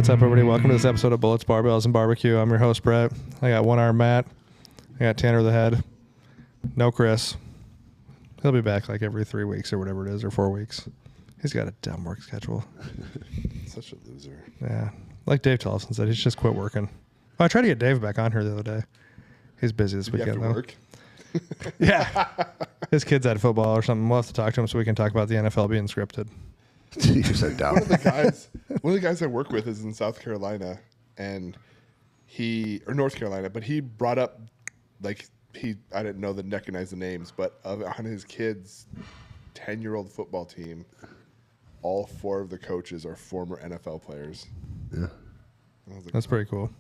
What's up, everybody? Welcome to this episode of Bullets, Barbells, and Barbecue. I'm your host, Brett. I got one arm Matt. I got Tanner the Head. No Chris. He'll be back like every 3 weeks or whatever it is, or 4 weeks. He's got a dumb work schedule. Such a loser. Yeah. Like Dave Tolson said, he's just quit working. Oh, I tried to get Dave back on here the other day. He's busy this weekend, though. Work? Yeah. His kid's at football or something. We'll have to talk to him so we can talk about the NFL being scripted. You're so dumb. One of the guys I work with is in South Carolina, and North Carolina, but he brought up, I didn't recognize the names, but on his kid's 10-year-old football team, all 4 of the coaches are former NFL players. Yeah. I was like, That's pretty cool.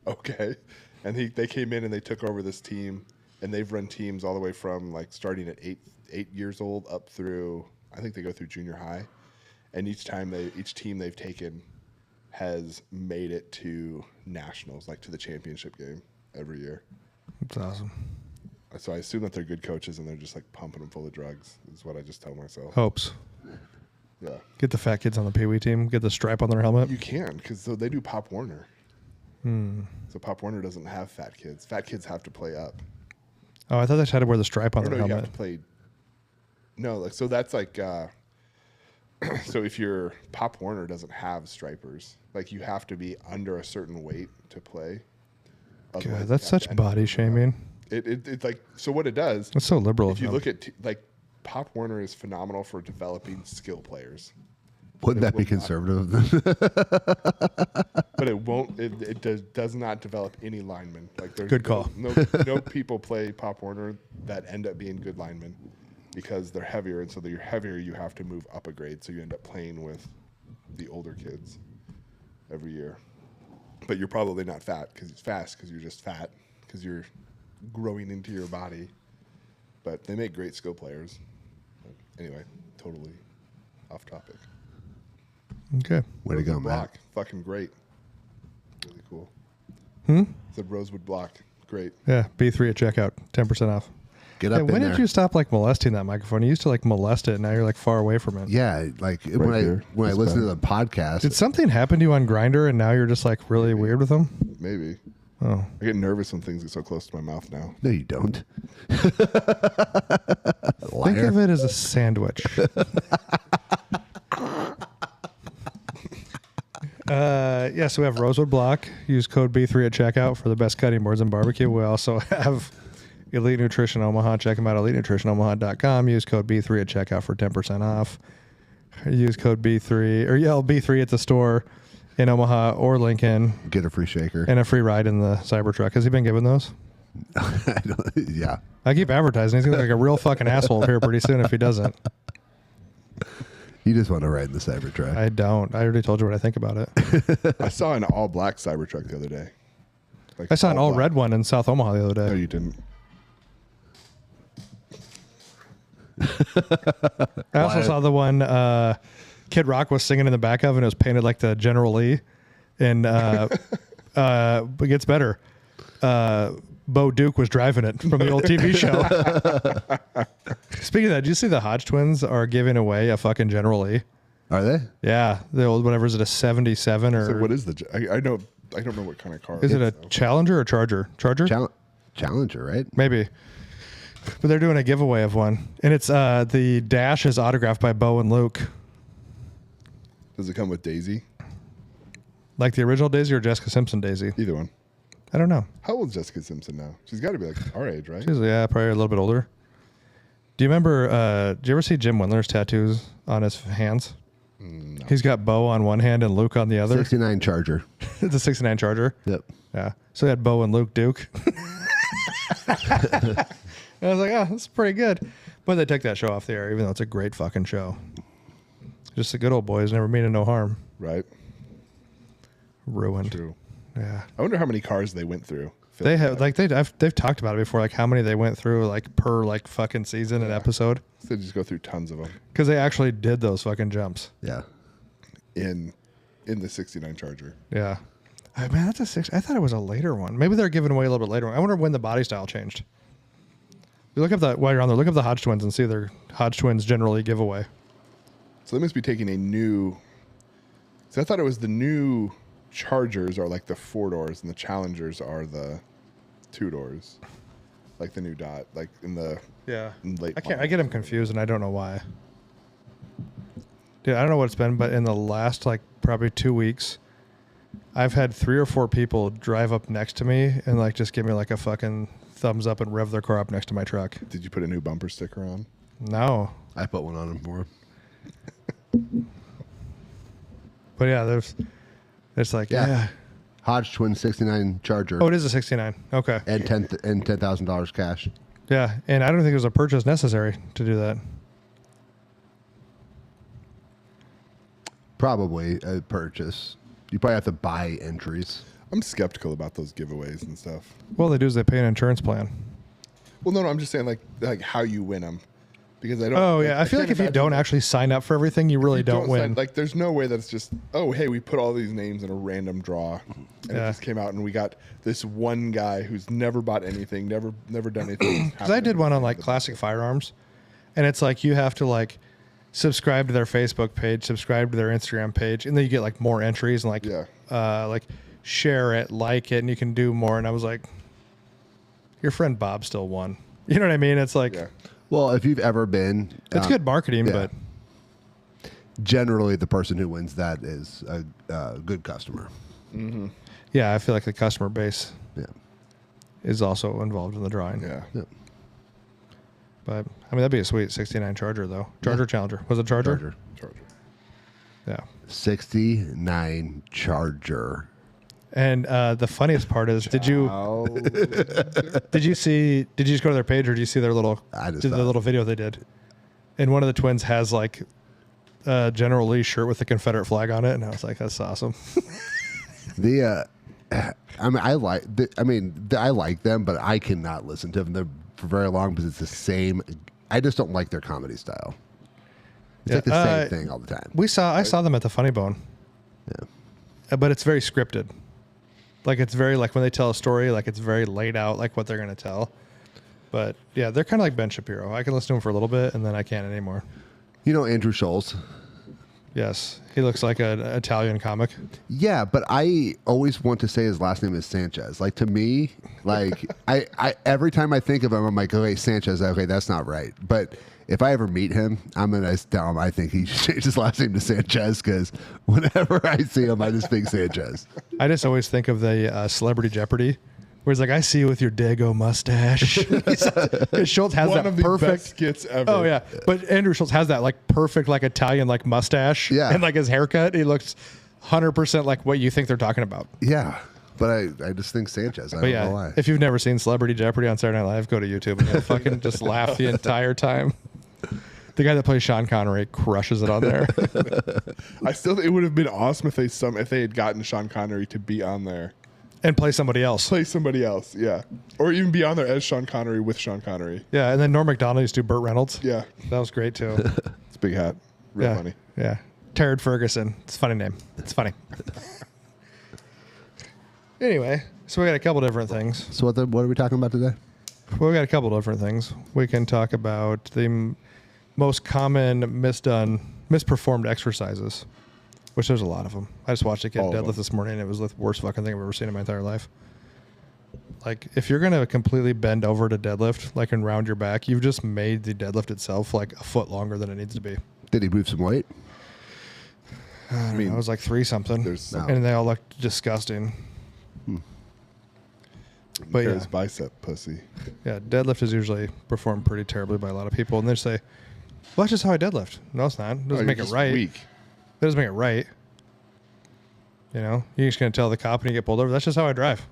Okay. And they came in and they took over this team, and they've run teams all the way from starting at 8 years old up through, I think they go through junior high. And each team they've taken has made it to nationals, to the championship game every year. That's awesome. So I assume that they're good coaches and they're just pumping them full of drugs, is what I just tell myself. Hopes. Yeah. Get the fat kids on the Pee Wee team. Get the stripe on their helmet. You can, because they do Pop Warner. So Pop Warner doesn't have fat kids. Fat kids have to play up. Oh, I thought they had to wear the stripe on their You helmet. have to play. No, so that's so if your Pop Warner doesn't have stripers, you have to be under a certain weight to play. God, that's such body shaming. It's so what it does. That's so liberal. If you look at Pop Warner is phenomenal for developing skill players. Wouldn't that be conservative? But it won't. It does not develop any linemen. There's Good call. No people play Pop Warner that end up being good linemen. Because they're heavier, and so that you're heavier, you have to move up a grade, so you end up playing with the older kids every year. But you're probably not fat because it's fast, because you're just fat, because you're growing into your body. But they make great skill players. But anyway, totally off topic. Okay. Way to go, Rosewood Matt. Block, fucking great. Really cool. Said Rosewood Block, great. Yeah, B3 at checkout, 10% off. Get up in when there. did you stop molesting that microphone? You used to molest it, and now you're far away from it. Yeah, when I listen to the podcast. Did something happen to you on Grindr, and now you're just really weird with them? Maybe. Oh, I get nervous when things get so close to my mouth now. No, you don't. think of it as a sandwich. So we have Rosewood Block. Use code B3 at checkout for the best cutting boards and barbecue. We also have Elite Nutrition Omaha. Check them out at elitenutritionomaha.com. Use code B3 at checkout for 10% off. Use code B3 or yell B3 at the store in Omaha or Lincoln. Get a free shaker. And a free ride in the Cybertruck. Has he been giving those? Yeah. I keep advertising. He's going to look like a real fucking asshole here pretty soon if he doesn't. You just want to ride in the Cybertruck. I don't. I already told you what I think about it. I saw an all-black Cybertruck the other day. I saw an all-red one in South Omaha the other day. No, you didn't. I also saw the one Kid Rock was singing in the back of, and it was painted like the General Lee. And it gets better. Bo Duke was driving it from the old TV show. Speaking of that, did you see the Hodge twins are giving away a fucking General Lee? Are they? Yeah, the old whatever, is it a 77 or? So what is I don't know what kind of car. Is it a Challenger or Charger? Charger? Challenger, right? Maybe. But they're doing a giveaway of one, and it's the dash is autographed by Bo and Luke. Does it come with Daisy? Like the original Daisy or Jessica Simpson Daisy? Either one. I don't know. How old is Jessica Simpson now? She's got to be our age, right? She's probably a little bit older. Do you remember? Do you ever see Jim Wendler's tattoos on his hands? No. He's got Bo on one hand and Luke on the other. 69 Charger. It's a 69 Charger. Yep. Yeah. So they had Bo and Luke Duke. I was like, oh, that's pretty good. But they took that show off the air, even though it's a great fucking show. Just the good old boys never meaning no harm. Right. Ruined. True. Yeah. I wonder how many cars they went through. They have they've talked about it before, how many they went through per fucking season and episode. So they just go through tons of them. Because they actually did those fucking jumps. Yeah. In the 69 Charger. Yeah. Man, that's a 6. I thought it was a later one. Maybe they're giving away a little bit later. I wonder when the body style changed. You look up while you're on there, look up the Hodge twins and see their Hodge twins generally giveaway. So they must be taking a new. So I thought it was the new Chargers are like the 4 doors, and the Challengers are the 2 doors, like the new Dot, like in the late. I get them confused, and I don't know why. Dude, I don't know what it's been, but in the last like probably 2 weeks, I've had 3 or 4 people drive up next to me and like just give me like a fucking thumbs up and rev their car up next to my truck. Did you put a new bumper sticker on? No. I put one on him for him. But yeah, it's like, yeah. Hodge Twin 69 Charger. Oh, it is a 69. Okay. And $10,000 cash. Yeah, and I don't think there's a purchase necessary to do that. Probably a purchase. You probably have to buy entries. I'm skeptical about those giveaways and stuff. Well, they do is they pay an insurance plan. Well, no, I'm just saying like how you win them, because I don't. Oh yeah, I feel like if you don't actually sign up for everything, you really don't win. Like, there's no way that it's just, oh hey, we put all these names in a random draw, and it just came out, and we got this one guy who's never bought anything, never done anything. Because I did one on like Classic Firearms, and it's like you have to like subscribe to their Facebook page, subscribe to their Instagram page, and then you get like more entries and like share it, like it, and you can do more. And I was like, your friend Bob still won. You know what I mean? It's like, well, if you've ever been, it's good marketing, but generally the person who wins that is a good customer. Mm-hmm. Yeah, I feel like the customer base is also involved in the drawing. Yeah. But I mean, that'd be a sweet 69 Charger though. Challenger. Was it Charger? Charger. Yeah. 69 Charger. And the funniest part is, did you just go to their page, or did you see their little video they did? And one of the twins has like a General Lee shirt with the Confederate flag on it, and I was like, that's awesome. I like them, but I cannot listen to them for very long because it's the same. I just don't like their comedy style. It's like the same thing all the time. I saw them at the Funny Bone. Yeah. But it's very scripted. Like it's very like when they tell a story, like it's very laid out, like what they're going to tell. But yeah, they're kind of like Ben Shapiro. I can listen to him for a little bit and then I can't anymore. You know Andrew Scholes? Yes. He looks like an Italian comic. Yeah, but I always want to say his last name is Sanchez. Like to me, like I every time I think of him, I'm like, okay, Sanchez, okay, that's not right. But if I ever meet him, I'm going to tell him I think he should change his last name to Sanchez because whenever I see him, I just think Sanchez. I just always think of the Celebrity Jeopardy, where he's like, I see you with your Dago mustache. Schultz has One that of the perfect best skits ever. Oh yeah, but Andrew Schultz has that like perfect like Italian like mustache. Yeah. And like his haircut, he looks 100% like what you think they're talking about. Yeah. But I just think Sanchez. I don't know why. If you've never seen Celebrity Jeopardy on Saturday Night Live, go to YouTube and you'll fucking just laugh the entire time. The guy that plays Sean Connery crushes it on there. I still think it would have been awesome if they had gotten Sean Connery to be on there and play somebody else. Yeah, or even be on there as Sean Connery with Sean Connery. Yeah, and then Norm Macdonald used to do Burt Reynolds. Yeah, that was great too. It's a big hat, real funny. Yeah, Terrard Ferguson. It's a funny name. It's funny. Anyway, so we got a couple different things. So what are we talking about today? Well, we got a couple different things. We can talk about the most common misperformed exercises, which there's a lot of them. I just watched a kid deadlift this morning, and it was the worst fucking thing I've ever seen in my entire life. Like, if you're going to completely bend over to deadlift, like, and round your back, you've just made the deadlift itself, like, a foot longer than it needs to be. Did he move some weight? I mean, I was like 3-something, and they all looked disgusting. But There's bicep pussy. Yeah, deadlift is usually performed pretty terribly by a lot of people, and they say, well, that's just how I deadlift. No, it's not. It doesn't make it right. Weak. That doesn't make it right. You know, you're just going to tell the cop when you get pulled over, that's just how I drive.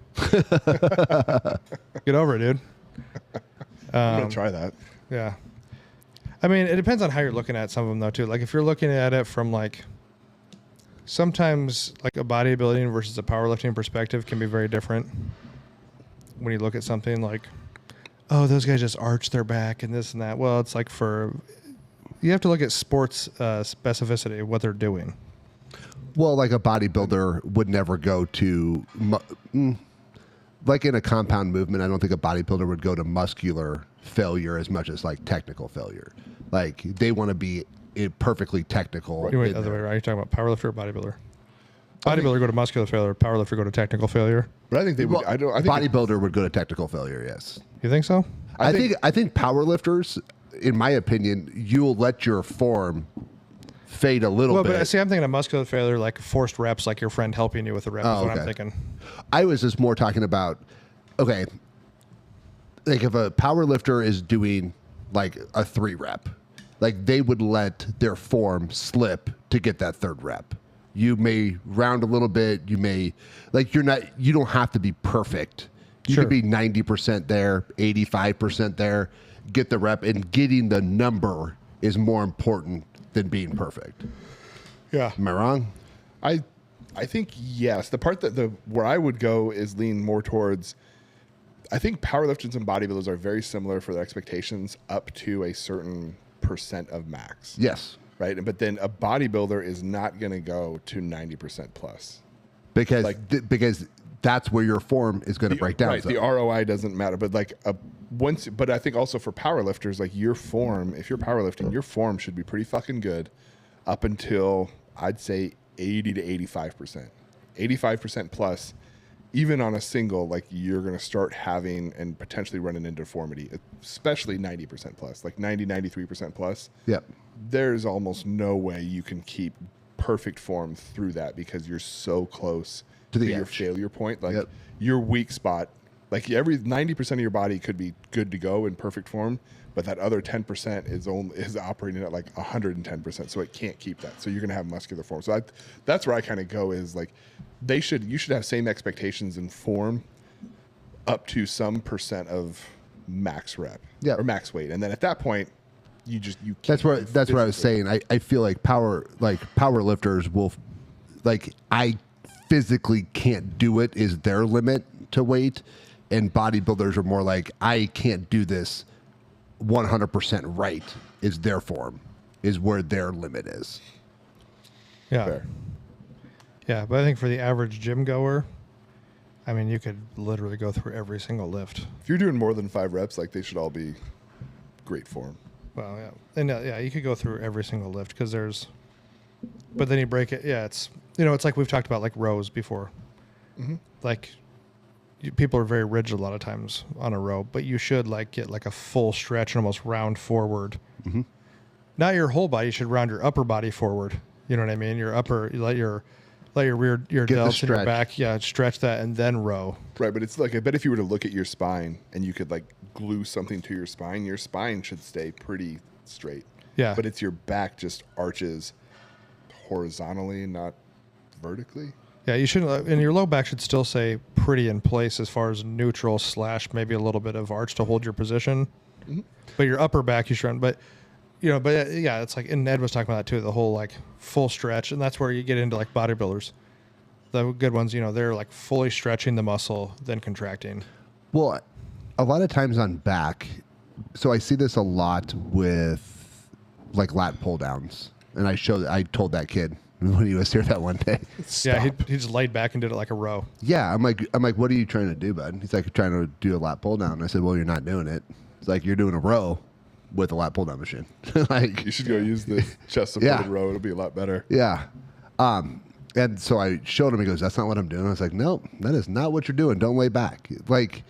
Get over it, dude. I'm going to try that. Yeah. I mean, it depends on how you're looking at some of them, though, too. Like, if you're looking at it from, like, sometimes, like, a bodybuilding versus a powerlifting perspective can be very different. When you look at something like, oh, those guys just arch their back and this and that. Well, it's like you have to look at sports specificity, what they're doing. Well, like a bodybuilder would never go to, like in a compound movement, I don't think a bodybuilder would go to muscular failure as much as like technical failure. Like they want to be perfectly technical. Wait, other way around. Are you talking about powerlifter or bodybuilder? Bodybuilder go to muscular failure. Powerlifter go to technical failure. But I think they would. Well, I think bodybuilder would go to technical failure. Yes. You think so? I think powerlifters, in my opinion, you'll let your form fade a little bit. But see, I'm thinking of muscular failure, like forced reps, like your friend helping you with a rep. Is what I'm thinking. I was just more talking about, okay, like if a power lifter is doing like a 3 rep, like they would let their form slip to get that 3rd rep. You may round a little bit. You may, like, you don't have to be perfect. You could be 90% there, 85% there, get the rep, and getting the number is more important than being perfect. Yeah. Am I wrong? I think yes. The part where I would go is lean more towards. I think powerlifters and bodybuilders are very similar for their expectations up to a certain percent of max. Yes. Right, but then a bodybuilder is not going to go to 90% plus because because that's where your form is going to break down. Right, the ROI doesn't matter, but but I think also for powerlifters, like your form, if you're powerlifting, your form should be pretty fucking good up until I'd say 80 to 85%. 85% plus, even on a single, like you're going to start having and potentially running into deformity, especially 90% plus, like 90, 93% plus. Yep. There's almost no way you can keep perfect form through that because you're so close to your failure point. Like your weak spot, like every 90% of your body could be good to go in perfect form, but that other 10% is operating at like 110%, so it can't keep that. So you're going to have muscular form. So that's where I kind of go is like you should have same expectations in form up to some percent of max rep or max weight, and then at that point you can't. That's what I was saying. I feel like power lifters will, like, I physically can't do it is their limit to weight, and bodybuilders are more like I can't do this 100% right is their form, is where their limit is. Yeah. Fair. Yeah, but I think for the average gym goer, I mean, you could literally go through every single lift. If you're doing more than 5 reps, like they should all be great form. Well, yeah. And you could go through every single lift because but then you break it. Yeah, it's like we've talked about like rows before. Mm-hmm. Like people are very rigid a lot of times on a row, but you should like get like a full stretch and almost round forward. Mm-hmm. Not your whole body. You should round your upper body forward. You know what I mean? Your upper, you let your rear, your delts and your back, stretch that and then row. Right, but it's like, I bet if you were to look at your spine and you could like glue something to your spine should stay pretty straight. Yeah. But it's your back just arches horizontally, not vertically. Yeah, you shouldn't, and your low back should still stay pretty in place as far as neutral / maybe a little bit of arch to hold your position. Mm-hmm. But your upper back, you should, it's like, and Ed was talking about that too, the whole like full stretch. And that's where you get into like bodybuilders. The good ones, they're like fully stretching the muscle, then contracting. Well, a lot of times on back, so I see this a lot with like lat pull downs. And I told that kid when he was here that one day. Yeah, he just laid back and did it like a row. Yeah, I'm like, what are you trying to do, bud? He's like, trying to do a lat pull down. I said, well, you're not doing it. It's like you're doing a row with a lat pull down machine. Like, you should go use the chest supported row. It'll be a lot better. Yeah. And so I showed him. He goes, that's not what I'm doing. I was like, no, that is not what you're doing. Don't lay back. Like,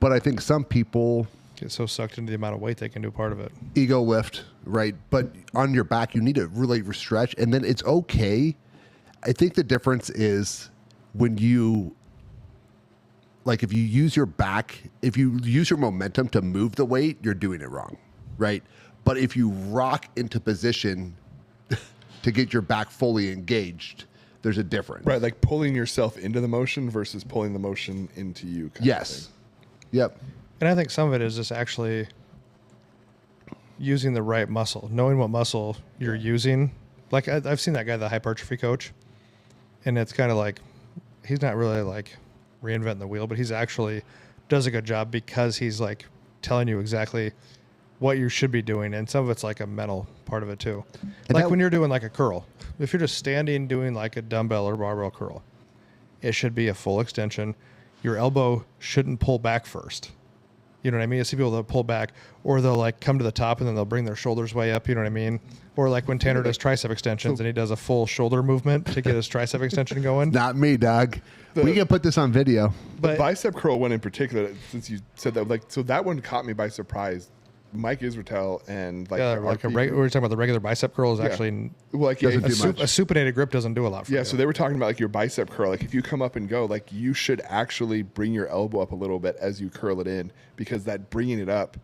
but I think some people get so sucked into the amount of weight they can do part of it. Ego lift, right? But on your back, you need to really stretch, and then it's okay. I think the difference is when you, like, if you use your back, if you use your momentum to move the weight, you're doing it wrong, right? But if you rock into position to get your back fully engaged, there's a difference. Right, like pulling yourself into the motion versus pulling the motion into you. Yes. Yep. And I think some of it is just actually using the right muscle, knowing what muscle you're using. Like I've seen that guy, the hypertrophy coach, and it's kind of like he's not really like reinventing the wheel, but he's actually does a good job because he's like telling you exactly what you should be doing. And some of it's like a mental part of it too. And like when you're doing like a curl, if you're just standing doing like a dumbbell or barbell curl, it should be a full extension. Your elbow shouldn't pull back first. You know what I mean? I see people that pull back, or they'll like come to the top and then they'll bring their shoulders way up. You know what I mean? Or like when Tanner does tricep extensions and he does a full shoulder movement to get his tricep extension going. Not me, dog. We can put this on video. The But bicep curl one in particular, since you said that, like, so that one caught me by surprise. Mike Israetel and like, yeah, RP we were talking about the regular bicep curl is Yeah. actually well, like Doesn't yeah, do much. a supinated grip doesn't do a lot for yeah. you. So they were talking about like your bicep curl. Like if you come up and go, like you should actually bring your elbow up a little bit as you curl it in, because that bringing it up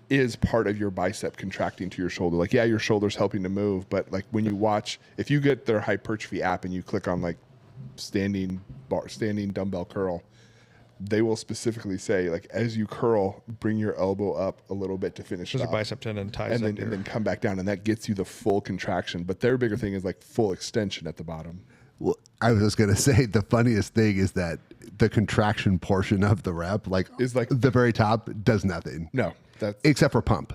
is part of your bicep contracting to your shoulder. Like, yeah, your shoulder's helping to move, but like when you watch, if you get their hypertrophy app and you click on like standing dumbbell curl, they will specifically say, like, as you curl, bring your elbow up a little bit to finish it There's a off. bicep tendon ties And up then, and here. then come back down, and that gets you the full contraction. But their bigger thing is like full extension at the bottom. Well, I was just gonna say the funniest thing is that the contraction portion of the rep, like, Is like- the very top, does nothing No, that's except for pump.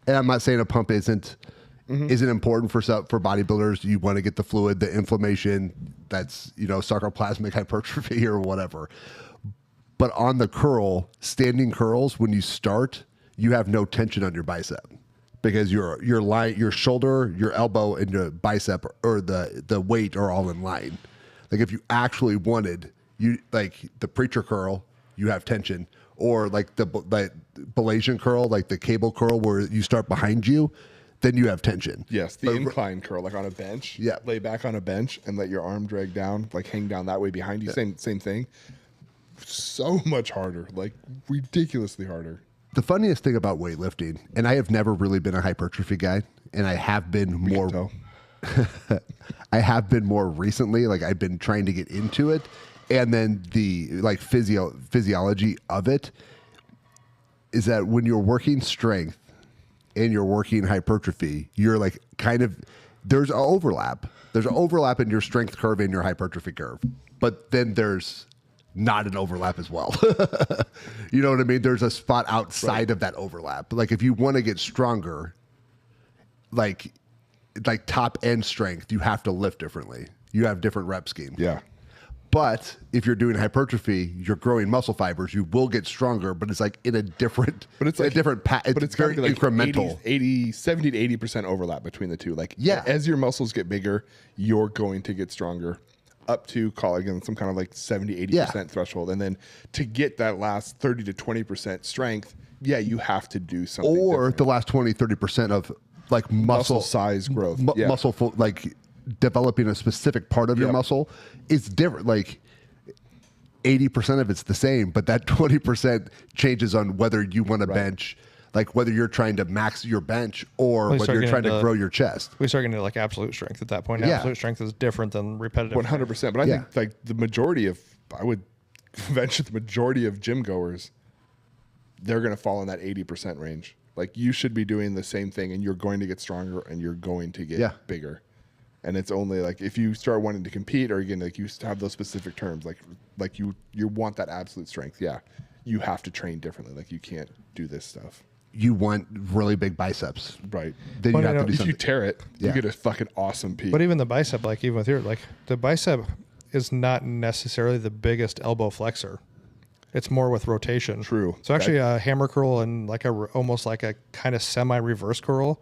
And I'm not saying a pump isn't important for bodybuilders. You want to get the fluid, the inflammation, that's sarcoplasmic hypertrophy or whatever. But on the curl, standing curls, when you start, you have no tension on your bicep because your shoulder, your elbow, and your bicep or the weight are all in line. Like if you actually wanted, you like the preacher curl, you have tension, or like the Malaysian curl, like the cable curl where you start behind you, then you have tension. yes, the incline curl, like on a bench. Yeah. Lay back on a bench and let your arm drag down, like hang down that way behind you. Same thing. So much harder, like ridiculously harder. The funniest thing about weightlifting, and I have never really been a hypertrophy guy, and I have been more. Tell. I have been more recently. Like I've been trying to get into it, and then the like physiology of it is that when you're working strength and you're working hypertrophy, you're like kind of there's an overlap. There's an overlap in your strength curve and your hypertrophy curve, but then there's not an overlap as well. You know what I mean? There's a spot outside of that overlap. Like if you want to get stronger, like top end strength, you have to lift differently. You have different rep schemes. Yeah. But if you're doing hypertrophy, you're growing muscle fibers. You will get stronger, but it's like in a different, But it's in like a different. It's but it's very gotta be like incremental. 70 to 80% overlap between the two. Like, Yeah. as your muscles get bigger, you're going to get stronger up to call again some kind of like 70, 80% threshold. And then to get that last 30 to 20% strength, yeah, you have to do something. Or different. the last 20, 30% of like muscle size growth. Yeah. muscle, like developing a specific part of your Yep. muscle is different. Like 80% of it's the same, but that 20% changes on whether you want to bench, like whether you're trying to max your bench or Well, you whether start you're trying to getting grow your chest. We start getting to like absolute strength at that point. Yeah. Absolute strength is different than repetitive. 100%. But I Yeah. think like the majority of, I would venture the majority of gym goers, they're going to fall in that 80% range. Like you should be doing the same thing and you're going to get stronger and you're going to get bigger. And it's only like if you start wanting to compete or again, like you have those specific terms, like you want that absolute strength. Yeah. You have to train differently. Like you can't do this stuff. You want really big biceps. Right. Then Well, you I have to know, do If you something. tear it, Yeah. you get a fucking awesome peak. But even the bicep, like even with your, like the bicep is not necessarily the biggest elbow flexor. It's more with rotation. True. So actually a hammer curl and like almost like a kind of semi-reverse curl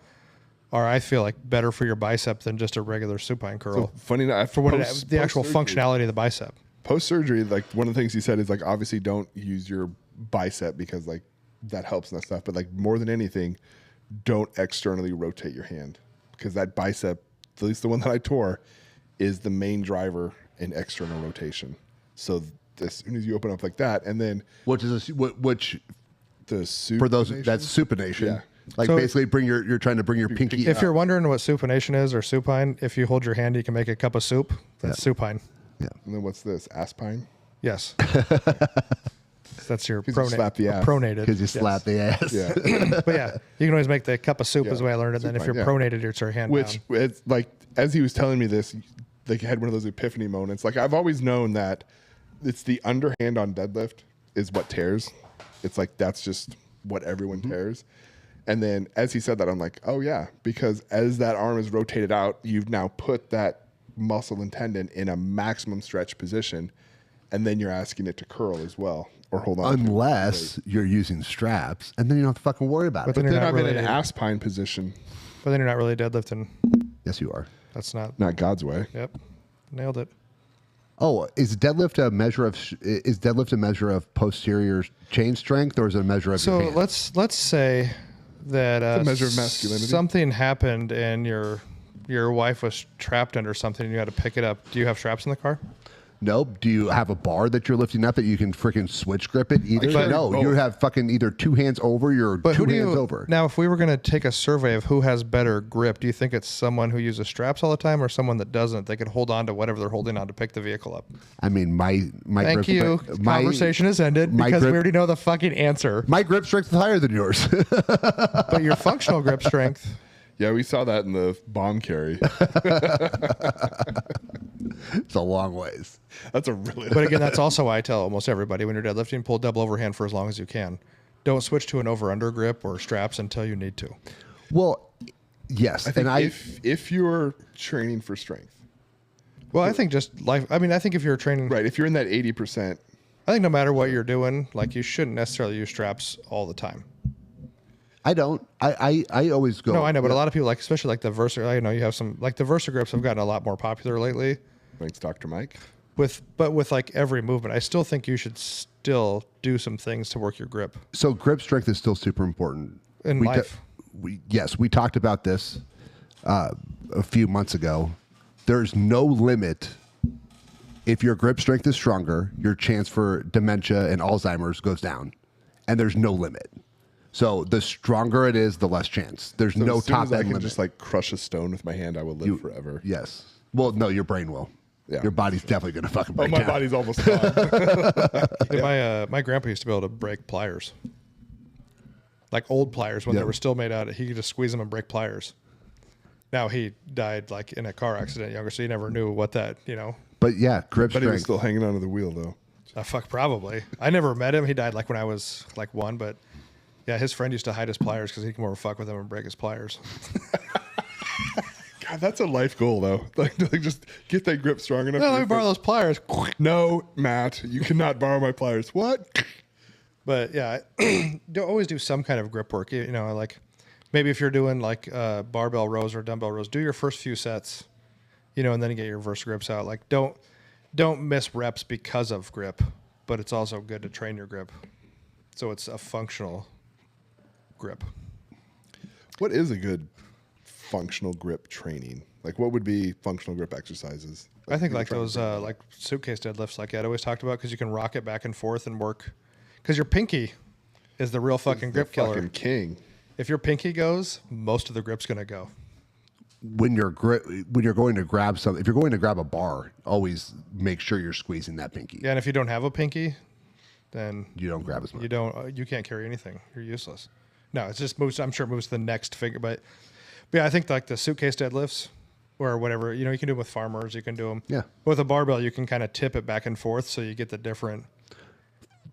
are, I feel like, better for your bicep than just a regular supine curl. So funny enough, for what the actual functionality of the bicep. Post surgery, like one of the things he said is like obviously don't use your bicep because like that helps and that stuff. But like more than anything, don't externally rotate your hand because that bicep, at least the one that I tore, is the main driver in external rotation. So as soon as you open up like that, and then Which is which the for those that's supination. Yeah. Like So- basically you're trying to bring your pinky If up. you're wondering what supination is or supine, if you hold your hand, you can make a cup of soup. That's supine. and then what's this aspine? Yes. That's your 'Cause you slap the ass. pronated. Because you Yes. slap the ass. Yeah, But yeah, you can always make the cup of soup Yeah. is the way I learned it. Then if you're Supine, yeah. pronated, it's your hand which down. it's like as he was telling me this, like he had one of those epiphany moments. Like I've always known that it's the underhand on deadlift is what tears. It's like that's just what everyone tears. And then as he said that, I'm like, oh yeah, because as that arm is rotated out, you've now put that muscle and tendon in a maximum stretch position. and then you're asking it to curl as well or hold on. Unless you're using straps, and then you don't have to fucking worry about But it. then you're Then not I'm in really, an aspine position. but then you're not really deadlifting. Yes, you are. That's not. Not God's way. Yep, nailed it. Oh, is deadlift a measure of posterior chain strength, or is it a measure of So your hand? let's say that It's a measure of masculinity. something happened and your wife was trapped under something and you had to pick it up. Do you have straps in the car? Nope. Do you have a bar that you're lifting up that you can freaking switch grip it? Either But- no, you have fucking either two hands over your But two who do hands you over. now? If we were going to take a survey of who has better grip, do you think it's someone who uses straps all the time or someone that doesn't? They can hold on to whatever they're holding on to pick the vehicle up. I mean, my Thank grip, you. Conversation has ended my because grip- we already know the fucking answer. My grip strength is higher than yours. But your functional grip strength. Yeah, we saw that in the bomb carry. It's a long ways. That's a really. But again, that's also why I tell almost everybody when you're deadlifting, pull double overhand for as long as you can. Don't switch to an over-under grip or straps until you need to. Well, yes, I think and if you're training for strength, Well, I think just life. I mean, I think if you're training, right? If you're in that 80%, I think no matter what you're doing, like you shouldn't necessarily use straps all the time. I don't. I always go. No, I know, but a lot of people, like especially like the Versa. I know you have some like the Versa grips have gotten a lot more popular lately. thanks, Dr. Mike. With like every movement, I still think you should still do some things to work your grip So grip strength is still super important in we life. we talked about this a few months ago. There's no limit. If your grip strength is stronger, your chance for dementia and Alzheimer's goes down, and there's no limit. So the stronger it is, the less chance. There's So no as soon top as I end can limit. just like crush a stone with my hand, I will live forever. Yes. Well, no, your brain will. Yeah. Your body's definitely gonna fucking Oh, break my down. body's almost gone. My grandpa used to be able to break pliers, like old pliers when Yeah. they were still made out. He could just squeeze them and break pliers. Now he died like in a car accident younger, so he never knew what that But yeah, grip But he was strength. still hanging onto the wheel though. Fuck, probably. I never met him. He died like when I was like 1, but yeah, his friend used to hide his pliers because he'd come over and fuck with him and break his pliers. God, that's a life goal though. Like just get that grip strong enough. No, to let me your borrow foot. those pliers. No, Matt, you cannot borrow my pliers. What? But yeah, always do some kind of grip work. Like maybe if you're doing like barbell rows or dumbbell rows, do your first few sets, and then you get your Versa grips out. Like don't miss reps because of grip, but it's also good to train your grip. So it's a functional grip. What is a good functional grip training? Like what would be functional grip exercises? I think you're like trying to those bring that like suitcase deadlifts like Ed always talked about because you can rock it back and forth and work. Because your pinky is the real fucking up. grip The killer. fucking king. If your pinky goes, most of the grip's gonna go. When you're going to grab something, if you're going to grab a bar, always make sure you're squeezing that pinky. Yeah, and if you don't have a pinky, then You don't grab as much. you can't carry anything. You're useless. No, it's just moves. I'm sure it moves to the next finger, but yeah, I think like the suitcase deadlifts or whatever. You can do them with farmers. You can do them. Yeah. With a barbell, you can kind of tip it back and forth, so you get the different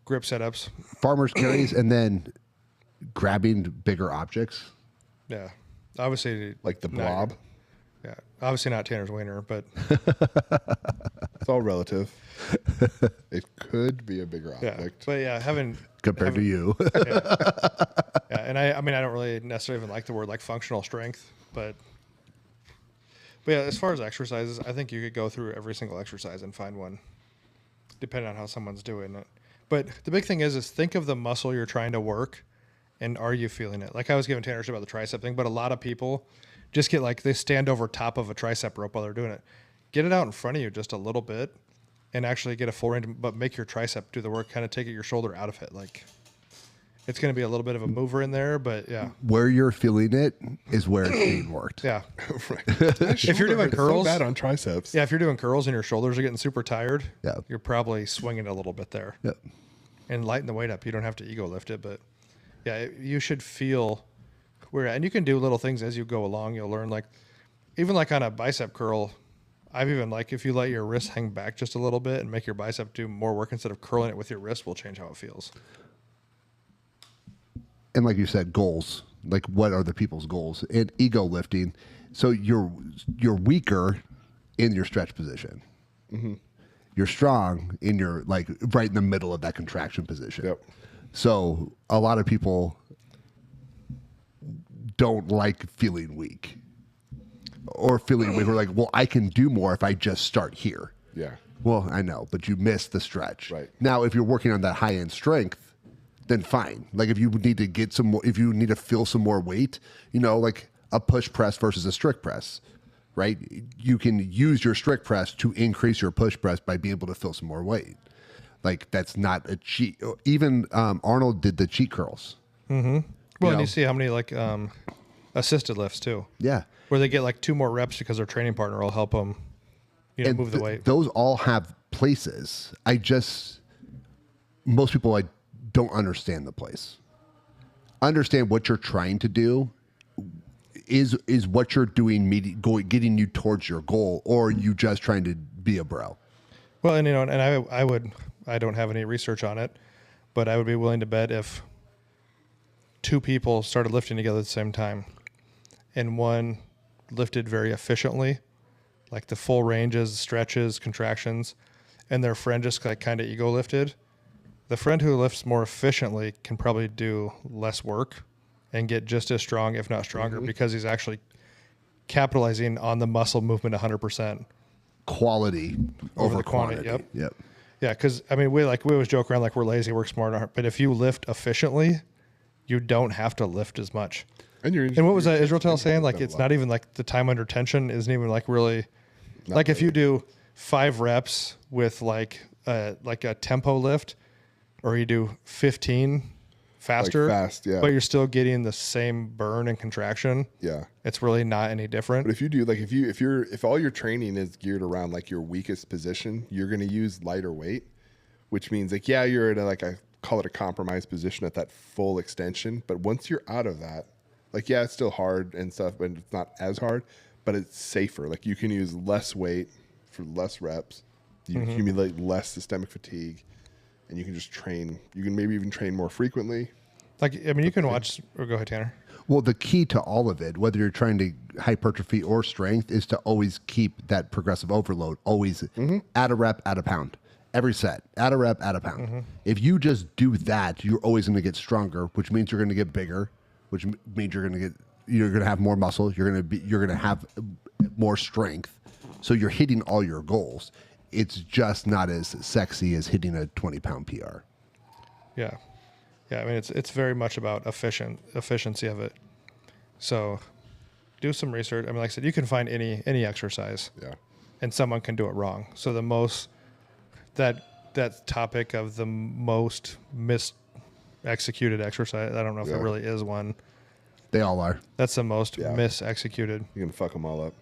grip setups. Farmers carries and then grabbing bigger objects. Yeah, obviously Like the not- blob. Yeah, obviously not Tanner's wiener, but It's all relative. It could be a bigger yeah, object. but yeah, Compared to you. yeah, and I mean I don't really necessarily even like the word like functional strength, but yeah, as far as exercises, I think you could go through every single exercise and find one, depending on how someone's doing it. But the big thing is think of the muscle you're trying to work, and are you feeling it? Like I was giving Tanner shit about the tricep thing, but a lot of people just get like they stand over top of a tricep rope while they're doing it. Get it out in front of you just a little bit, and actually get a full range, but make your tricep do the work. Kind of take your shoulder out of it, like. It's going to be a little bit of a mover in there, but yeah. Where you're feeling it is where it's being worked. Yeah. Right. If you're doing curls, so bad on triceps. yeah, if you're doing curls and your shoulders are getting super tired, Yeah. you're probably swinging a little bit there. Yep. And lighten the weight up. You don't have to ego lift it, but yeah, you should feel where, and you can do little things as you go along. You'll learn like, even like on a bicep curl, I've even like, if you let your wrist hang back just a little bit and make your bicep do more work instead of curling it with your wrist, will change how it feels. And like you said, goals. Like what are the people's goals? And ego lifting. So you're weaker in your stretch position. you're strong and you're like right in the middle of that contraction position. Yep. So a lot of people don't like feeling weak or feeling weak. We're like, well, I can do more if I just start here. Yeah. Well, I know, but you missed the stretch. Right. Now, if you're working on that high end strength, then fine. Like if you need to get some more, if you need to feel some more weight, you know, like a push press versus a strict press, right? You can use your strict press to increase your push press by being able to feel some more weight. Like that's not a cheat. Even Arnold did the cheat curls. Mm-hmm. Well, and you see how many like assisted lifts too. Yeah. Where they get like 2 more reps because their training partner will help them, you know, move the weight. Those all have places. Most people don't understand the place. Understand what you're trying to do is what you're doing getting you towards your goal, or are you just trying to be a bro? Well, and you know, and I don't have any research on it, but I would be willing to bet if 2 people started lifting together at the same time and one lifted very efficiently, like the full ranges, stretches, contractions, and their friend just like kind of ego lifted, the friend who lifts more efficiently can probably do less work and get just as strong, if not stronger, because he's actually capitalizing on the muscle movement 100%. Quality over the quantity. quantity. Yep. Yeah, because I mean, we always joke around like we're lazy, work smarter, but if you lift efficiently, you don't have to lift as much. And what was that Israel saying? Like it's not even like the time under tension isn't even like really, like if you do 5 reps with like a tempo lift, or you do 15 faster, Like fast, yeah. but you're still getting the same burn and contraction. Yeah. It's really not any different. But if you do like if all your training is geared around like your weakest position, you're going to use lighter weight, which means like you're in a call it a compromised position at that full extension, but once you're out of that, like it's still hard and stuff, but it's not as hard, but it's safer. Like you can use less weight for less reps. You accumulate less systemic fatigue, and you can just train. You can maybe even train more frequently. Like, I mean, you can watch, or go ahead, Tanner. Well, the key to all of it, whether you're trying to hypertrophy or strength, is to always keep that progressive overload always at a rep, at a pound. Every set, at a rep, at a pound. If you just do that, you're always going to get stronger, which means you're going to get bigger, which means you're going to have more muscle. You're going to have more strength. So you're hitting all your goals. It's just not as sexy as hitting a 20-pound PR. Yeah. Yeah, I mean, it's very much about efficiency of it. So do some research. I mean, like I said, you can find any exercise. Yeah. And someone can do it wrong. So the most, that topic of the most mis-executed exercise, I don't know if there really is one. They all are. That's the most mis-executed. You can fuck them all up.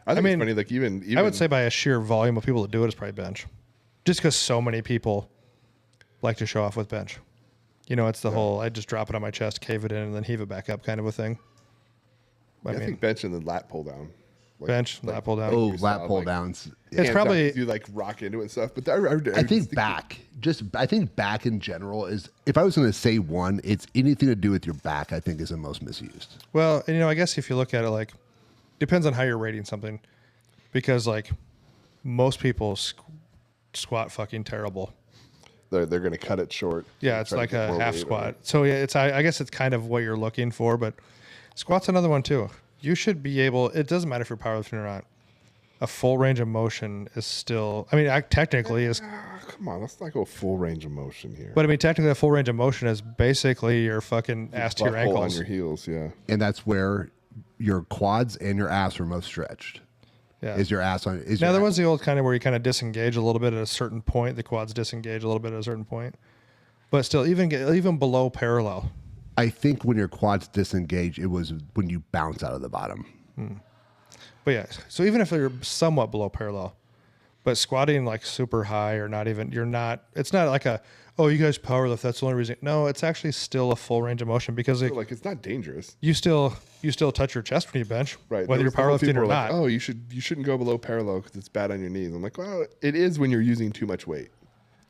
I mean, it's funny, like even I would say by a sheer volume of people that do it is probably bench. Just because so many people like to show off with bench. You know, it's the whole, I just drop it on my chest, cave it in, and then heave it back up kind of a thing. I think bench and then lat pull down. Lat pull down. Oh, lat pull downs. It's probably, you like rock into it and stuff. But I think back. I think back in general is, if I was going to say one, it's anything to do with your back. I think is the most misused. well, and I guess if you look at it, like, depends on how you're rating something, because like most people squat fucking terrible. They're going to cut it short. Yeah, it's like a half squat. So yeah, I guess it's kind of what you're looking for, but squat's another one too. You should be able, it doesn't matter if you're powerlifting or not. A full range of motion is still, I mean, technically is. Come on, let's not go full range of motion here. But I mean, technically a full range of motion is basically your fucking ass to your ankles. On your heels, yeah. And that's where your quads and your ass are most stretched. Yeah. Is your ass on? Now there was the old kind of where you kind of disengage a little bit at a certain point. The quads disengage a little bit at a certain point, but still, even below parallel. I think when your quads disengage, it was when you bounce out of the bottom. But yeah, so even if you're somewhat below parallel, but squatting like super high or not even, it's not like you guys power lift, that's the only reason. No, it's actually still a full range of motion because it's not dangerous. You still touch your chest when you bench, right? Whether you're powerlifting or not. Like, you shouldn't go below parallel because it's bad on your knees. I'm like, well, it is when you're using too much weight,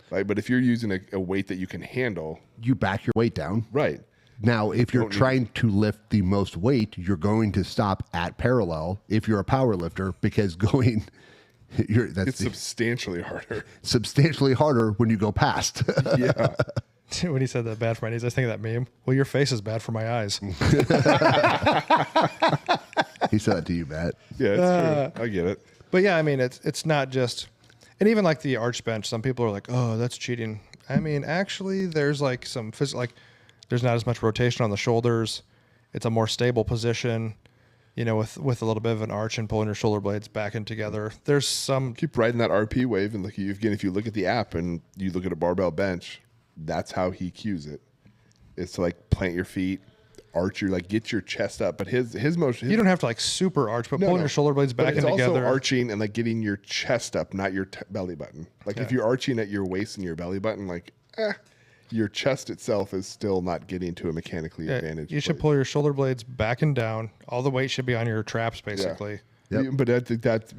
right? But if you're using a weight that you can handle, you back your weight down, right? Now, if you're trying to lift the most weight, you're going to stop at parallel if you're a power lifter, because going It's substantially harder. Substantially harder when you go past. Yeah. When he said that bad for my knees, I was thinking that meme. Well, your face is bad for my eyes. He said that to you, Matt. Yeah, it's true. I get it. But yeah, I mean, it's not just, and even like the arch bench, some people are like, oh, that's cheating. I mean, actually, there's like some like, there's not as much rotation on the shoulders. It's a more stable position, you know, with a little bit of an arch and pulling your shoulder blades back in together. There's some Keep riding that RP wave, and again, if you look at the app and you look at a barbell bench, that's how he cues it. It's to like plant your feet, arch your, like get your chest up. But his motion, you don't have to like super arch, but pulling your shoulder blades back in it's together. also arching and like getting your chest up, not your belly button. Like if you're arching at your waist and your belly button, like your chest itself is still not getting to a mechanically advantaged. You should pull your shoulder blades back and down. All the weight should be on your traps, basically. Yeah. Yep. But I think that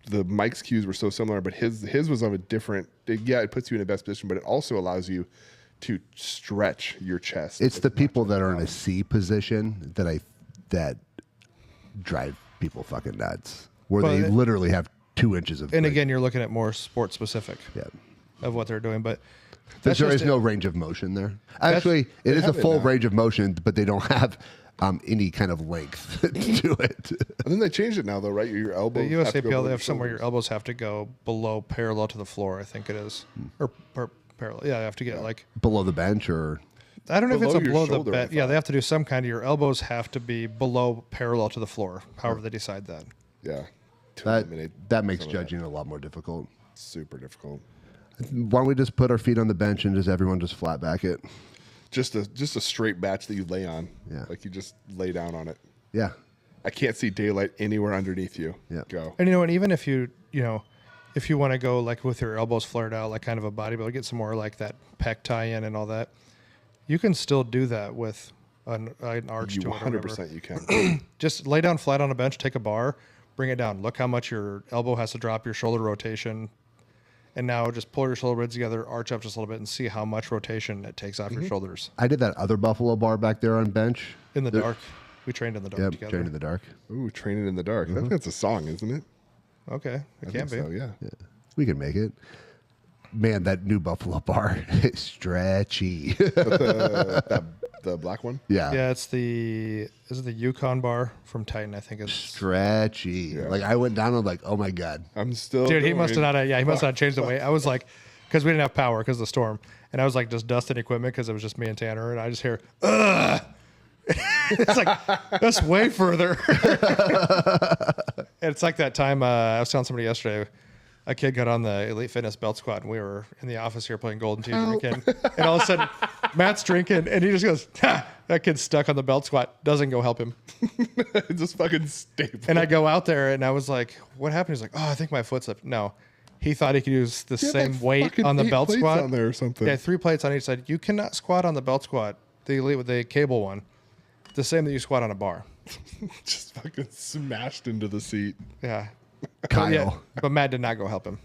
the Mike's cues were so similar, but his was of a different. It puts you in the best position, but it also allows you to stretch your chest. It's the people that are in a C position that drive people fucking nuts, where they literally have 2 inches of. And again, you're looking at more sport specific of what they're doing, but there is no range of motion there. Actually, it is a full range of motion, but they don't have any kind of length to it. And then they changed it now, though, right? Your elbows. The USAPL, they have somewhere your elbows have to go below parallel to the floor. I think it is, or parallel. Yeah, they have to get like below the bench, or I don't know if it's below shoulder, the bench. Yeah, they have to do some kind of. Your elbows have to be below parallel to the floor. However, they decide that. Yeah, that makes judging a lot more difficult. Super difficult. Why don't we just put our feet on the bench and just everyone just flat back it? Just a straight batch that you lay on. Yeah. Like you just lay down on it. Yeah. I can't see daylight anywhere underneath you. Yeah. Go. And and even if you want to go like with your elbows flared out, like kind of a bodybuilder, get some more like that pec tie in and all that, you can still do that with an arch joint. 100% you can. Just lay down flat on a bench, take a bar, bring it down. Look how much your elbow has to drop, your shoulder rotation. And now just pull your shoulder blades together, arch up just a little bit, and see how much rotation it takes off your shoulders. I did that other buffalo bar back there on bench. In the dark. We trained in the dark together. Trained in the dark. Ooh, training in the dark. I think that's a song, isn't it? Okay, it can be. So, yeah. We can make it. Man, that new buffalo bar is stretchy. The black one? Yeah. Yeah, is it the Yukon bar from Titan? I think it's stretchy. Yeah. Like I went down and I'm like, oh my God. I'm still. Dude, he must have not. Yeah, he must not changed the weight. I was like, because we didn't have power because of the storm, and I was like just dusting equipment because it was just me and Tanner, and I just hear, ugh. It's like that's way further. And it's like that time I was telling somebody yesterday. A kid got on the Elite Fitness belt squat, and we were in the office here playing Golden Tee drinking. And all of a sudden, Matt's drinking, and he just goes, ha, that kid's stuck on the belt squat. Doesn't go help him. Just fucking staple. And I go out there, and I was like, what happened? He's like, oh, I think my foot slipped. No. He thought he could use the same weight on the belt squat. On there or something. Yeah, 3 plates on each side. You cannot squat on the belt squat, the Elite with the cable one, the same that you squat on a bar. Just fucking smashed into the seat. Yeah. Kyle. But Matt did not go help him.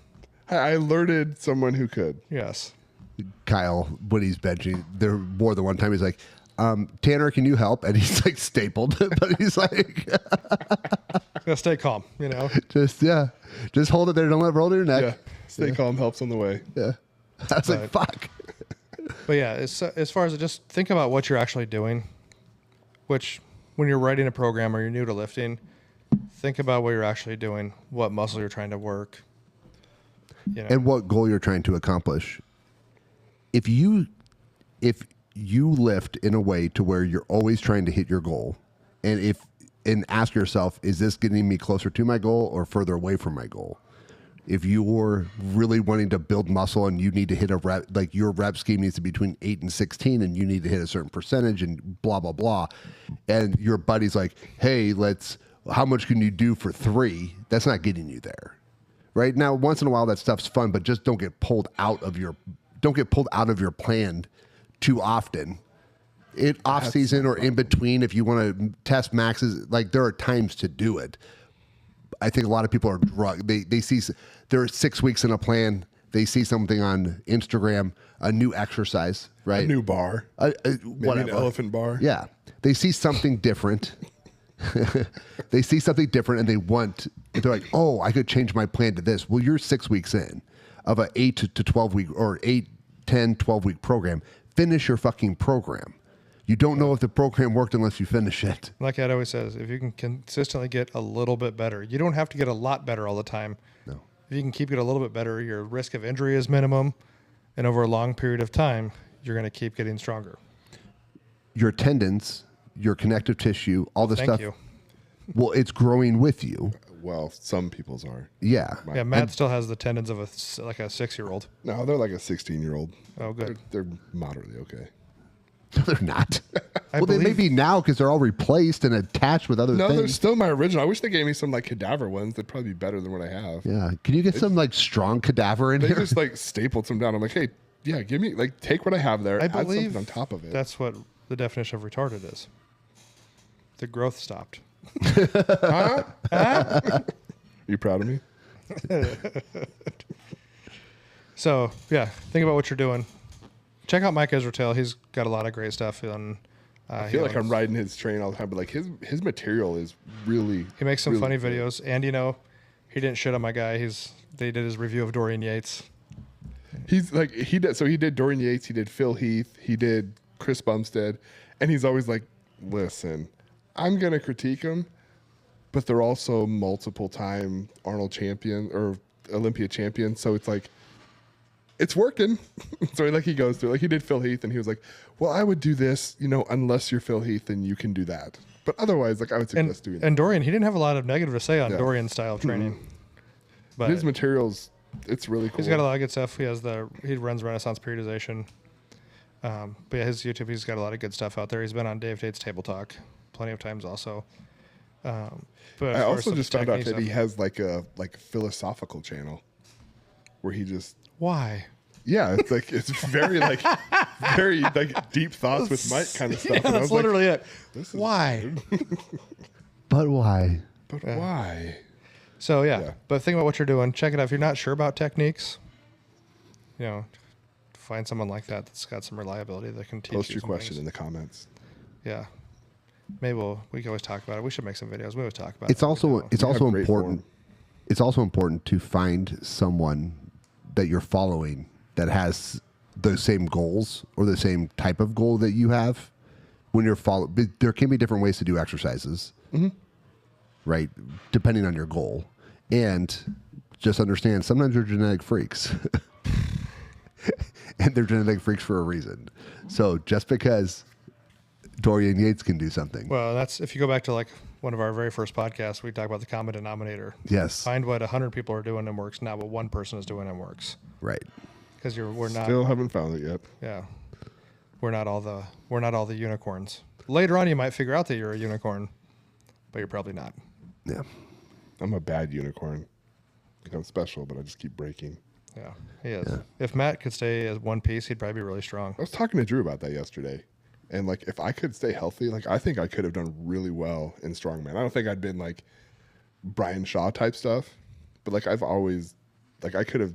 I alerted someone who could. Yes. Kyle, when he's benching, there more than one time he's like, Tanner, can you help? And he's like stapled, but he's like, Stay calm, just hold it there. Don't let it roll to your neck. Yeah. Stay calm helps on the way. Yeah. I was like, fuck. But yeah, as far as just think about what you're actually doing, which when you're writing a program or you're new to lifting, think about what you're actually doing, what muscle you're trying to work. And what goal you're trying to accomplish. If you lift in a way to where you're always trying to hit your goal, and ask yourself, is this getting me closer to my goal or further away from my goal? If you're really wanting to build muscle and you need to hit a rep, like your rep scheme needs to be between 8 and 16 and you need to hit a certain percentage and blah, blah, blah. And your buddy's like, hey, how much can you do for 3? That's not getting you there. Right now, once in a while, that stuff's fun, but just don't get pulled out of your plan too often. Off season or in between, if you want to test maxes, like there are times to do it. I think a lot of people are drugged. They see there are 6 weeks in a plan. They see something on Instagram, a new exercise, right? A new bar, whatever, an elephant bar. Yeah, they see something different. They see something different and they're like, oh, I could change my plan to this. Well, you're 6 weeks in of a 8 to 12 week or 8, 10, 12 week program. Finish your fucking program. You don't know if the program worked unless you finish it. Like Ed always says, if you can consistently get a little bit better, you don't have to get a lot better all the time. No. If you can keep it a little bit better, your risk of injury is minimum. And over a long period of time, you're going to keep getting stronger. Your tendons, your connective tissue, all the Thank stuff. you. Well, it's growing with you. Well, some people's are. Yeah. Yeah, Matt still has the tendons of a 6-year-old. No, they're like a 16-year-old. Oh, good. They're moderately okay. No, they're not. I Well, they may believe- be now because they're all replaced and attached with other No, they're things. still my original. I wish they gave me some like cadaver ones. They'd probably be better than what I have. Yeah. Can you get some like strong cadaver in They here? just like stapled some down. I'm like, hey, yeah, give me like take what I have there, I add believe something on top of it. that's what the definition of retarded is. The growth stopped. Huh? You proud of me? So, yeah, think about what you're doing. Check out Mike Israel. He's got a lot of great stuff. I feel like I'm riding his train all the time, but like his material is really. He makes some really funny good. videos. And, he didn't shit on my guy. They did his review of Dorian Yates. He's like he did Dorian Yates, he did Phil Heath, he did Chris Bumstead, and he's always like, listen, I'm gonna critique them, but they're also multiple time Arnold champion or Olympia champion, so it's like it's working. So like he goes through, like he did Phil Heath, and he was like, well, I would do this, unless you're Phil Heath, then you can do that, but otherwise, like I would suggest doing that. And Dorian, he didn't have a lot of negative to say on Yeah. Dorian's style of training. But His materials, it's really cool. he's got a lot of good stuff. He runs Renaissance periodization. But yeah, his YouTube, he's got a lot of good stuff out there. He's been on Dave Tate's Table Talk plenty of times also. But as I far also as just found out technique that he stuff- has like a philosophical channel where he just Why? yeah, it's like it's very like very like deep thoughts with Mike kind of stuff. Yeah, And I that's was like, literally it. this is Why? But why? But why? So Yeah. but think about what you're doing. Check it out. If you're not sure about techniques, find someone like that that's got some reliability that can teach Post you your some question things. in the comments. Yeah. Maybe we can always talk about it. We should make some videos. We always talk about It's it. also We have important. great form. It's also important to find someone that you're following that has those same goals or the same type of goal that you have. When you're there can be different ways to do exercises, right? Depending on your goal, and just understand sometimes they're genetic freaks, and they're genetic freaks for a reason. So just because Dorian Yates can do something, Well, that's if you go back to like one of our very first podcasts, we talk about the common denominator. yes, Find what 100 people are doing and works, not what one person is doing and works. right. Because we're not. Still haven't found it yet. Yeah, we're not all the unicorns. Later on, you might figure out that you're a unicorn, but you're probably not. Yeah. I'm a bad unicorn. Like, I'm special, but I just keep breaking. Yeah, he is. If Matt could stay as one piece, he'd probably be really strong. I was talking to Drew about that yesterday. And like if I could stay healthy, like I think I could have done really well in strongman. I don't think I'd been like Brian Shaw type stuff, but like I've always like I could have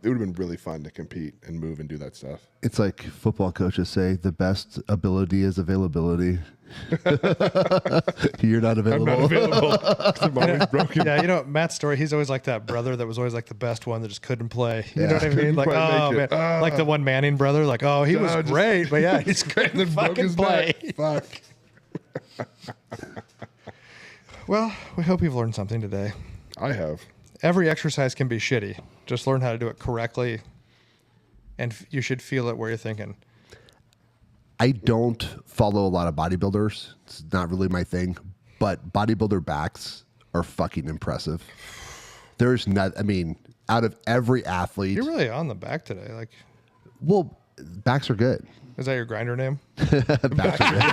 it would have been really fun to compete and move and do that stuff. It's like football coaches say, the best ability is availability. You're not available. I'm not available 'cause I'm always broken. Yeah, Matt's story, he's always like that brother that was always like the best one that just couldn't play. You know what I mean? Couldn't Like, quite make man, it. like the one Manning brother, like, he was just- great, but yeah, he's And couldn't then broke fucking his play. neck. Fuck. Well, we hope you've learned something today. I have. Every exercise can be shitty. Just learn how to do it correctly, and you should feel it where you're thinking. I don't follow a lot of bodybuilders. It's not really my thing, but bodybuilder backs are fucking impressive. There's not, I mean, out of every athlete, You're really on the back today. Like, well, backs are good. is that your grinder name? Backs are good.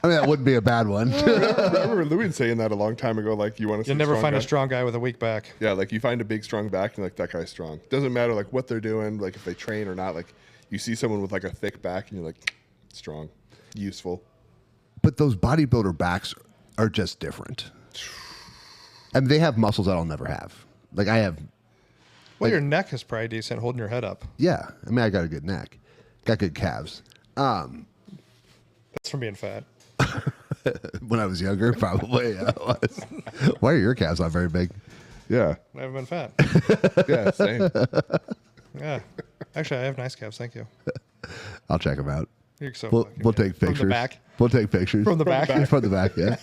I mean, that wouldn't be a bad one. I remember Louis saying that a long time ago. Like, you want to You'll never find guy? a strong guy with a weak back. Yeah, like you find a big, strong back, and like that guy's strong. Doesn't matter like what they're doing, like if they train or not. Like you see someone with like a thick back, and you're like, strong, useful. But those bodybuilder backs are just different. I mean, they have muscles that I'll never have. Like I have, Well, your neck is probably decent holding your head up. yeah. I mean, I got a good neck, got good calves. That's from being fat. When I was younger, probably. Yeah, I was. Why are your calves not very big? Yeah. I haven't been fat. Yeah. Same. Yeah. Actually, I have nice calves. Thank you. I'll check them out. You're so We'll fucking take From pictures. the back. We'll take pictures. From the back. From the back, yeah.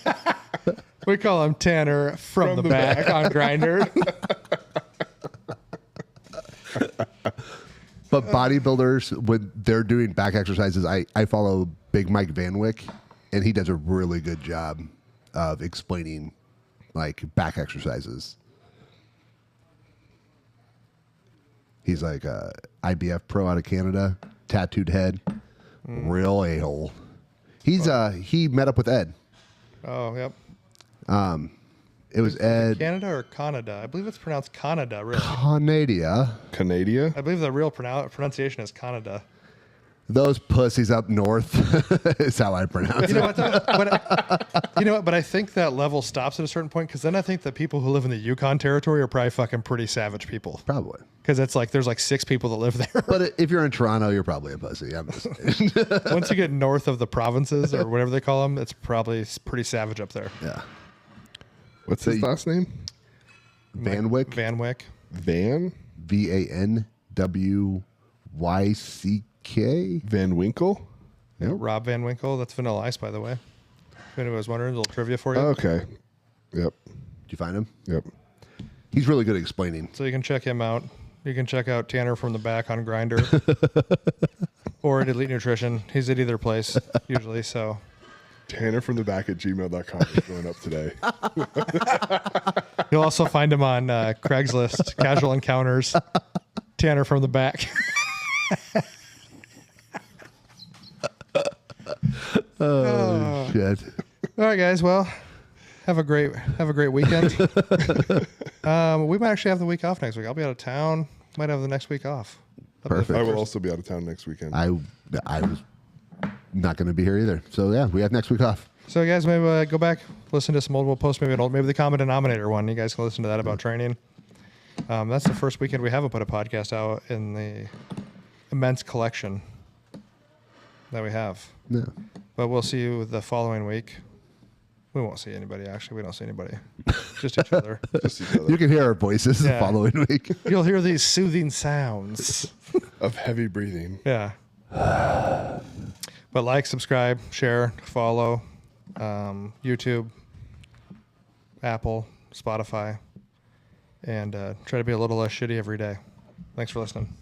We call him Tanner from the back on Grinder. But bodybuilders, when they're doing back exercises, I follow Big Mike Van Wyck, and he does a really good job of explaining like back exercises. He's like a IBF pro out of Canada, tattooed head, real a-hole. He met up with Ed. Oh, yep. It was Ed Canada or Canada? I believe it's pronounced Canada, really. Canada. I believe the real pronunciation is Canada. Those pussies up north is how I pronounce You know it. what? You know what? But I think that level stops at a certain point because then I think the people who live in the Yukon territory are probably fucking pretty savage people. Probably. Because it's like there's like 6 people that live there. But if you're in Toronto, you're probably a pussy. I'm just saying. Once you get north of the provinces or whatever they call them, it's probably pretty savage up there. Yeah. What's his last name? Van Wyck. Van Wyck. Van VanWyck. Van Winkle. Yep. Rob Van Winkle. That's Vanilla Ice, by the way. If anyone was wondering, a little trivia for you. Okay. Yep. Did you find him? Yep. He's really good at explaining. So you can check him out. You can check out Tanner from the back on Grinder or at Elite Nutrition. He's at either place usually. So Tanner from the back at gmail.com is going up today. you'll also find him on Craigslist, Casual Encounters. Tanner from the back. Oh, shit. All right, guys. Well, have a great weekend. We might actually have the week off next week. I'll be out of town. Might have the next week off. Perfect. I will also be out of town next weekend. I was not going to be here either. So, yeah, we have next week off. So, guys, maybe go back, listen to some old. We'll post maybe the common denominator one. You guys can listen to that about training. That's the first weekend we haven't put a podcast out in the immense collection that we have. Yeah. But we'll see you the following week. We won't see anybody, actually. We don't see anybody. Just each other. Just each other. You can hear our voices the Yeah. following week. You'll hear these soothing sounds. Of heavy breathing. Yeah. But like, subscribe, share, follow, YouTube, Apple, Spotify, and try to be a little less shitty every day. Thanks for listening.